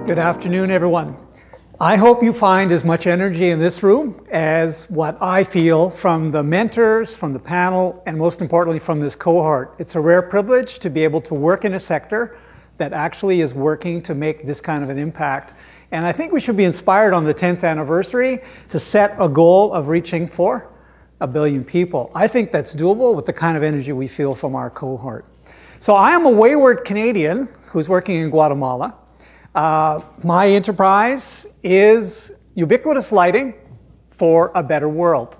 Good afternoon, everyone. I hope you find as much energy in this room as what I feel from the mentors, from the panel, and most importantly from this cohort. It's a rare privilege to be able to work in a sector that actually is working to make this kind of an impact. And I think we should be inspired on the 10th anniversary to set a goal of reaching for 1 billion people. I think that's doable with the kind of energy we feel from our cohort. So I am a wayward Canadian who's working in Guatemala. My enterprise is ubiquitous lighting for a better world.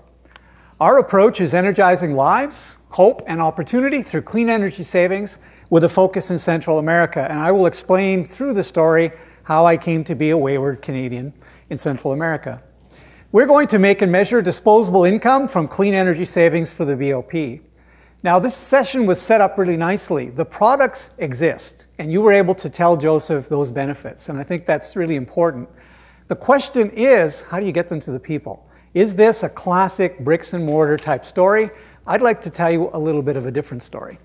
Our approach is energizing lives, hope, and opportunity through clean energy savings with a focus in Central America. And I will explain through the story how I came to be a wayward Canadian in Central America. We're going to make and measure disposable income from clean energy savings for the BOP. Now, this session was set up really nicely. The products exist, and you were able to tell Joseph those benefits, and I think that's really important. The question is, how do you get them to the people? Is this a classic bricks and mortar type story? I'd like to tell you a little bit of a different story.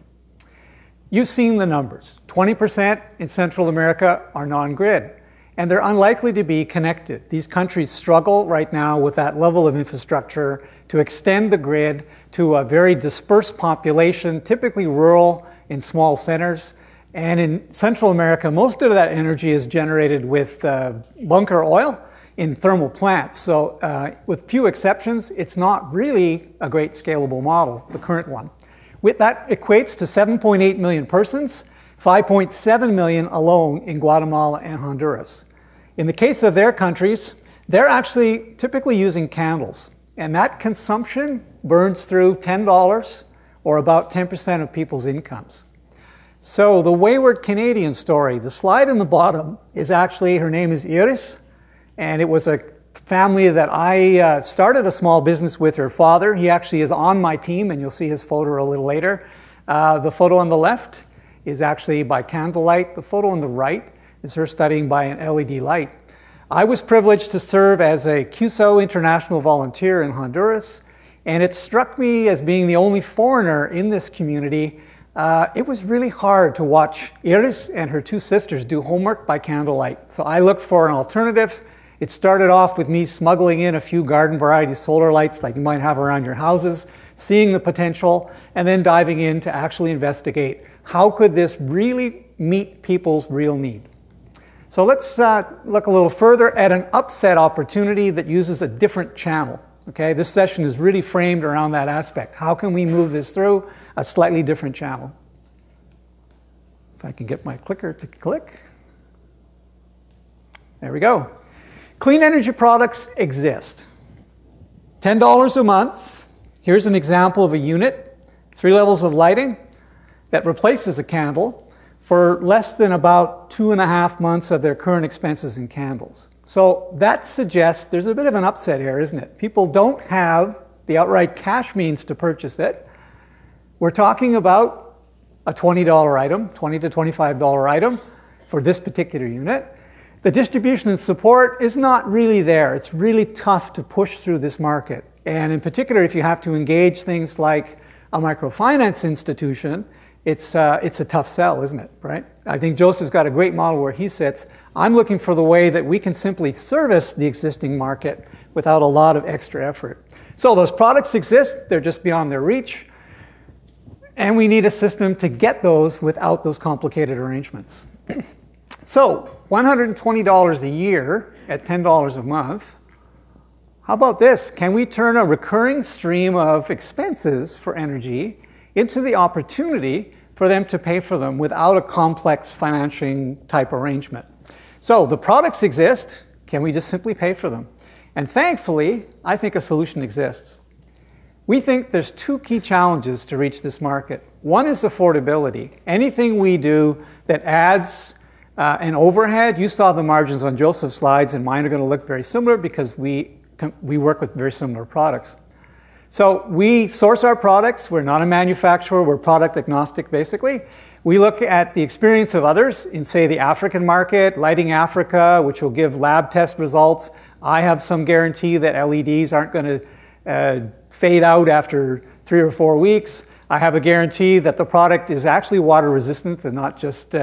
You've seen the numbers. 20% in Central America are non-grid, and they're unlikely to be connected. These countries struggle right now with that level of infrastructure to extend the grid to a very dispersed population, typically rural in small centers. And in Central America, most of that energy is generated with bunker oil in thermal plants. So with few exceptions, it's not really a great scalable model, the current one. With that equates to 7.8 million persons, 5.7 million alone in Guatemala and Honduras. In the case of their countries, they're actually typically using candles. And that consumption burns through $10 or about 10% of people's incomes. So the wayward Canadian story, the slide in the bottom is actually, her name is Iris, and it was a family that I started a small business with her father. He actually is on my team, and you'll see his photo a little later. The photo on the left is actually by candlelight. The photo on the right is her studying by an LED light. I was privileged to serve as a CUSO international volunteer in Honduras, and it struck me as being the only foreigner in this community. It was really hard to watch Iris and her two sisters do homework by candlelight. So I looked for an alternative. It started off with me smuggling in a few garden variety solar lights like you might have around your houses, seeing the potential, and then diving in to actually investigate how could this really meet people's real need. So let's look a little further at an upset opportunity that uses a different channel. Okay, this session is really framed around that aspect. How can we move this through a slightly different channel? If I can get my clicker to click. There we go. Clean energy products exist. $10 a month. Here's an example of a unit, 3 levels of lighting that replaces a candle for less than about 2.5 months of their current expenses in candles. So that suggests there's a bit of an upset here, isn't it? People don't have the outright cash means to purchase it. We're talking about a $20 item, $20 to $25 item for this particular unit. The distribution and support is not really there. It's really tough to push through this market. And in particular, if you have to engage things like a microfinance institution, it's a tough sell, isn't it, right? I think Joseph's got a great model where he sits. I'm looking for the way that we can simply service the existing market without a lot of extra effort. So those products exist, they're just beyond their reach, and we need a system to get those without those complicated arrangements. So $120 a year at $10 a month. How about this? Can we turn a recurring stream of expenses for energy into the opportunity for them to pay for them without a complex financing type arrangement? So the products exist, can we just simply pay for them? And thankfully, I think a solution exists. We think there's 2 key challenges to reach this market. One is affordability. Anything we do that adds an overhead, you saw the margins on Joseph's slides, and mine are going to look very similar because we work with very similar products. So we source our products. We're not a manufacturer. We're product agnostic, basically. We look at the experience of others in, say, the African market, Lighting Africa, which will give lab test results. I have some guarantee that LEDs aren't going to fade out after 3 or 4 weeks. I have a guarantee that the product is actually water resistant and not just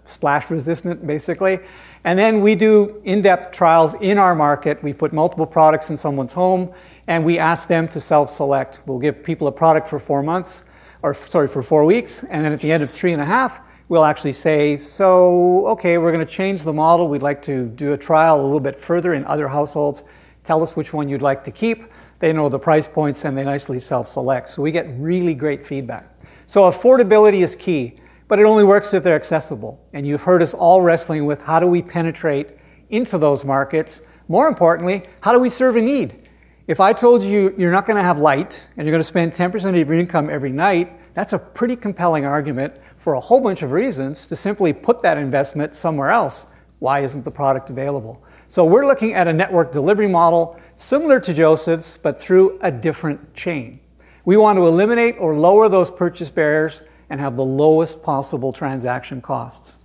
splash resistant, basically. And then we do in-depth trials in our market. We put multiple products in someone's home, and we ask them to self-select. We'll give people a product for 4 months, or sorry, for 4 weeks, and then at the end of 3.5, we'll actually say, so, okay, we're going to change the model. We'd like to do a trial a little bit further in other households. Tell us which one you'd like to keep. They know the price points, and they nicely self-select. So we get really great feedback. So affordability is key, but it only works if they're accessible. And you've heard us all wrestling with how do we penetrate into those markets. More importantly, how do we serve a need? If I told you you're not going to have light and you're going to spend 10% of your income every night, that's a pretty compelling argument for a whole bunch of reasons to simply put that investment somewhere else. Why isn't the product available? So we're looking at a network delivery model similar to Joseph's, but through a different chain. We want to eliminate or lower those purchase barriers and have the lowest possible transaction costs.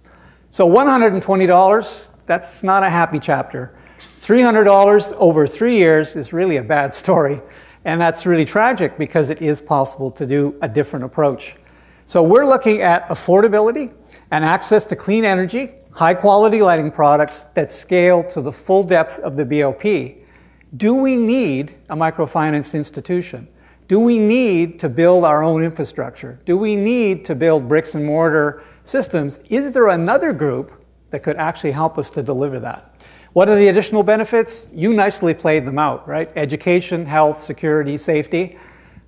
So $120, that's not a happy chapter. $300 over 3 years is really a bad story. And that's really tragic because it is possible to do a different approach. So we're looking at affordability and access to clean energy, high quality lighting products that scale to the full depth of the BOP. Do we need a microfinance institution? Do we need to build our own infrastructure? Do we need to build bricks and mortar systems? Is there another group that could actually help us to deliver that? What are the additional benefits? You nicely played them out, right? Education, health, security, safety.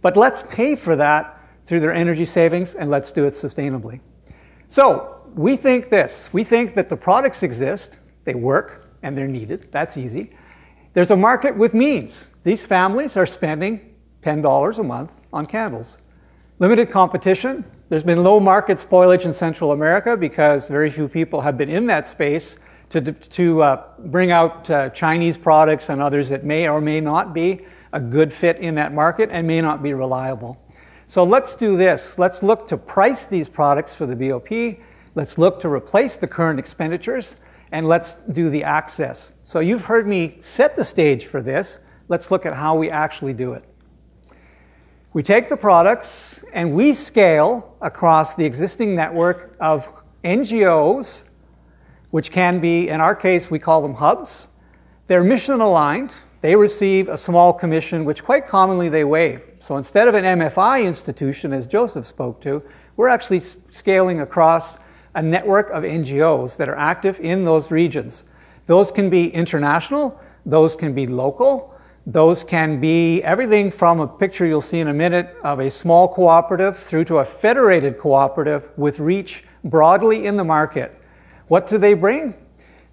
But let's pay for that through their energy savings, and let's do it sustainably. So we think this. We think that the products exist, they work, and they're needed. That's easy. There's a market with means. These families are spending $10 a month on candles. Limited competition. There's been low market spoilage in Central America because very few people have been in that space to bring out Chinese products and others that may or may not be a good fit in that market and may not be reliable. So let's do this. Let's look to price these products for the BOP. Let's look to replace the current expenditures, and let's do the access. So you've heard me set the stage for this. Let's look at how we actually do it. We take the products and we scale across the existing network of NGOs, which can be, in our case, we call them hubs. They're mission aligned. They receive a small commission, which quite commonly they waive. So instead of an MFI institution, as Joseph spoke to, we're actually scaling across a network of NGOs that are active in those regions. Those can be international, those can be local, those can be everything from a picture you'll see in a minute of a small cooperative through to a federated cooperative with reach broadly in the market. What do they bring?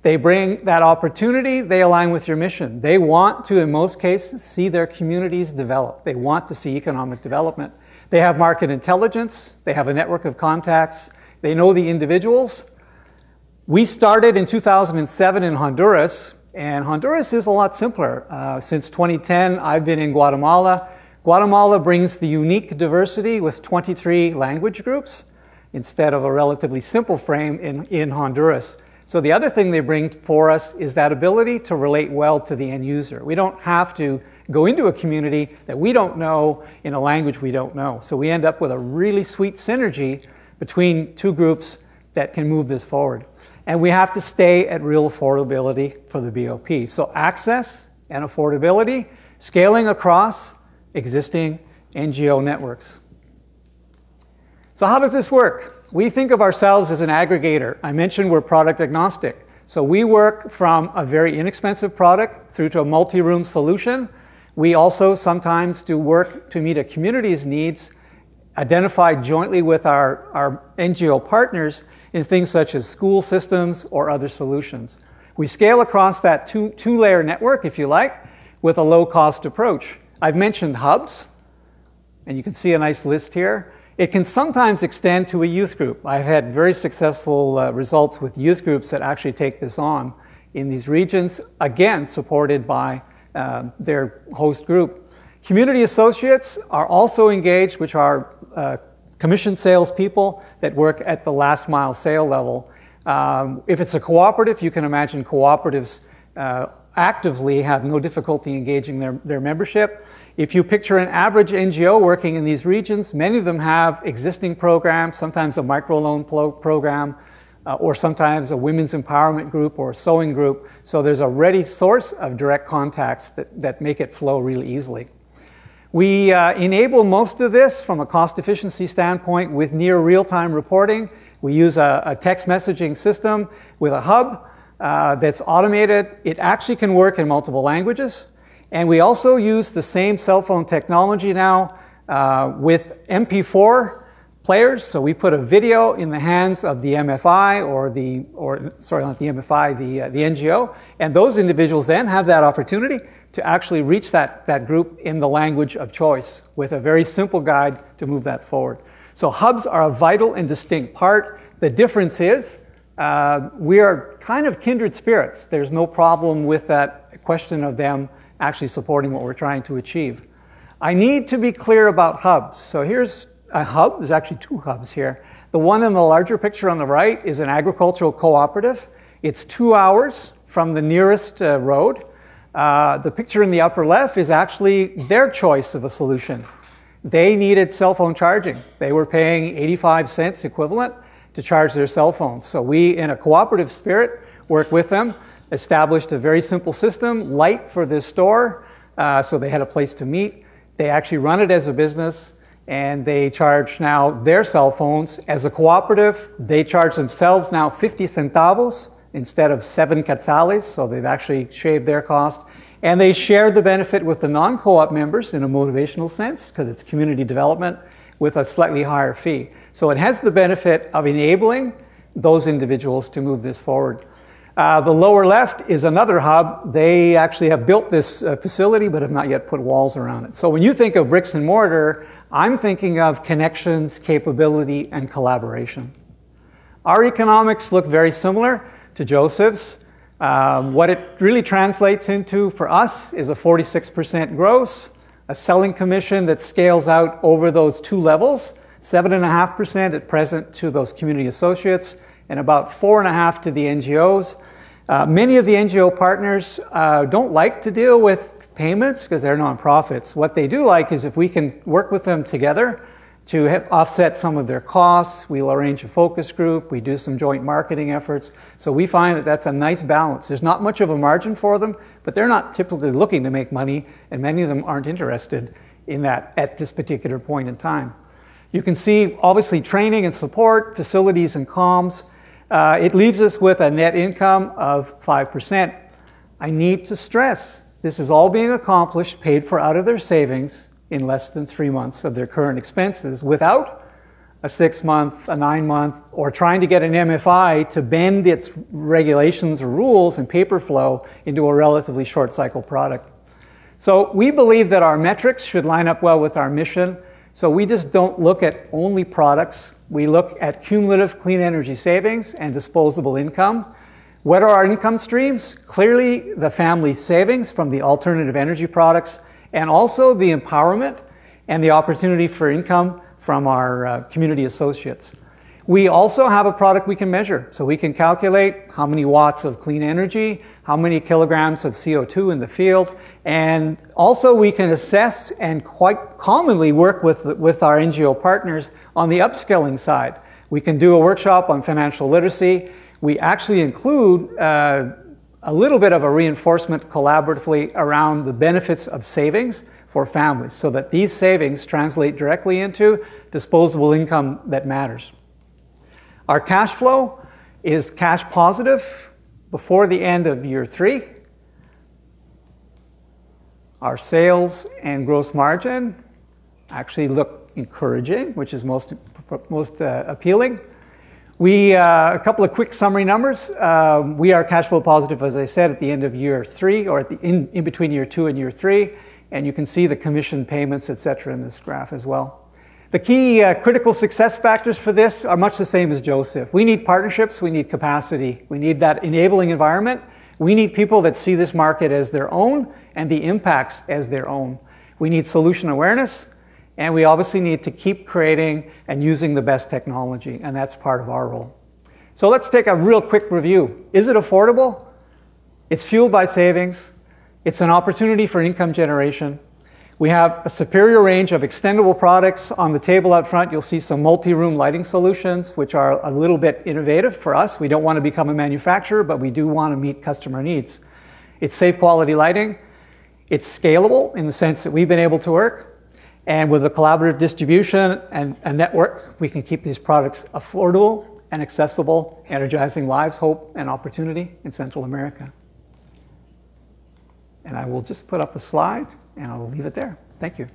They bring that opportunity, they align with your mission. They want to, in most cases, see their communities develop. They want to see economic development. They have market intelligence, they have a network of contacts, they know the individuals. We started in 2007 in Honduras, and Honduras is a lot simpler. Since 2010, I've been in Guatemala. Guatemala brings the unique diversity with 23 language groups instead of a relatively simple frame in Honduras. So the other thing they bring for us is that ability to relate well to the end user. We don't have to go into a community that we don't know in a language we don't know. So we end up with a really sweet synergy between two groups that can move this forward. And we have to stay at real affordability for the BOP. So access and affordability, scaling across existing NGO networks. So how does this work? We think of ourselves as an aggregator. I mentioned we're product agnostic. So we work from a very inexpensive product through to a multi-room solution. We also sometimes do work to meet a community's needs, identified jointly with our NGO partners in things such as school systems or other solutions. We scale across that two-layer network, if you like, with a low-cost approach. I've mentioned hubs, and you can see a nice list here. It can sometimes extend to a youth group. I've had very successful results with youth groups that actually take this on in these regions, again, supported by their host group. Community associates are also engaged, which are commission salespeople that work at the last mile sale level. If it's a cooperative, you can imagine cooperatives actively have no difficulty engaging their membership. If you picture an average NGO working in these regions, many of them have existing programs, sometimes a microloan program, or sometimes a women's empowerment group or a sewing group. So there's a ready source of direct contacts that make it flow really easily. We enable most of this from a cost efficiency standpoint with near real-time reporting. We use a text messaging system with a hub that's automated. It actually can work in multiple languages. And we also use the same cell phone technology now with MP4 players. So we put a video in the hands of the MFI sorry, not the MFI, the NGO. And those individuals then have that opportunity to actually reach that group in the language of choice with a very simple guide to move that forward. So hubs are a vital and distinct part. The difference is we are kind of kindred spirits. There's no problem with that question of them actually supporting what we're trying to achieve. I need to be clear about hubs. So here's a hub. There's actually two hubs here. The one in the larger picture on the right is an agricultural cooperative. It's 2 hours from the nearest road. The picture in the upper left is actually their choice of a solution. They needed cell phone charging. They were paying 85 cents equivalent to charge their cell phones. So we, in a cooperative spirit, work with them, established a very simple system, light for this store, so they had a place to meet. They actually run it as a business, and they charge now their cell phones. As a cooperative, they charge themselves now 50 centavos instead of 7 quetzales, so they've actually shaved their cost. And they share the benefit with the non-co-op members in a motivational sense, because it's community development, with a slightly higher fee. So it has the benefit of enabling those individuals to move this forward. The lower left is another hub. They actually have built this facility but have not yet put walls around it. So when you think of bricks and mortar, I'm thinking of connections, capability, and collaboration. Our economics look very similar to Joseph's. What it really translates into for us is a 46% gross, a selling commission that scales out over those two levels, 7.5% at present to those community associates, and about 4.5% to the NGOs. Many of the NGO partners don't like to deal with payments because they're nonprofits. What they do like is if we can work with them together to offset some of their costs. We'll arrange a focus group. We do some joint marketing efforts. So we find that that's a nice balance. There's not much of a margin for them, but they're not typically looking to make money, and many of them aren't interested in that at this particular point in time. You can see, obviously, training and support, facilities and comms. It leaves us with a net income of 5%. I need to stress, this is all being accomplished, paid for out of their savings in less than 3 months of their current expenses without a 6-month, a 9-month, or trying to get an MFI to bend its regulations or rules and paper flow into a relatively short cycle product. So we believe that our metrics should line up well with our mission. So we just don't look at only products. We look at cumulative clean energy savings and disposable income. What are our income streams? Clearly the family savings from the alternative energy products, and also the empowerment and the opportunity for income from our community associates. We also have a product we can measure. So we can calculate how many watts of clean energy, how many kilograms of CO2 in the field, and also we can assess and quite commonly work with our NGO partners on the upskilling side. We can do a workshop on financial literacy. We actually include a little bit of a reinforcement collaboratively around the benefits of savings for families so that these savings translate directly into disposable income that matters. Our cash flow is cash positive before the end of year 3. Our sales and gross margin actually look encouraging, which is most appealing. A couple of quick summary numbers. We are cash flow positive, as I said, at the end of year 3, or in between year 2 and year 3, and you can see the commission payments, etc., in this graph as well. The key critical success factors for this are much the same as Joseph. We need partnerships, we need capacity, we need that enabling environment, we need people that see this market as their own and the impacts as their own. We need solution awareness, and we obviously need to keep creating and using the best technology, and that's part of our role. So let's take a real quick review. Is it affordable? It's fueled by savings. It's an opportunity for income generation. We have a superior range of extendable products. On the table out front, you'll see some multi-room lighting solutions, which are a little bit innovative for us. We don't want to become a manufacturer, but we do want to meet customer needs. It's safe quality lighting. It's scalable in the sense that we've been able to work. And with a collaborative distribution and a network, we can keep these products affordable and accessible, energizing lives, hope, and opportunity in Central America. And I will just put up a slide, and I'll leave it there. Thank you.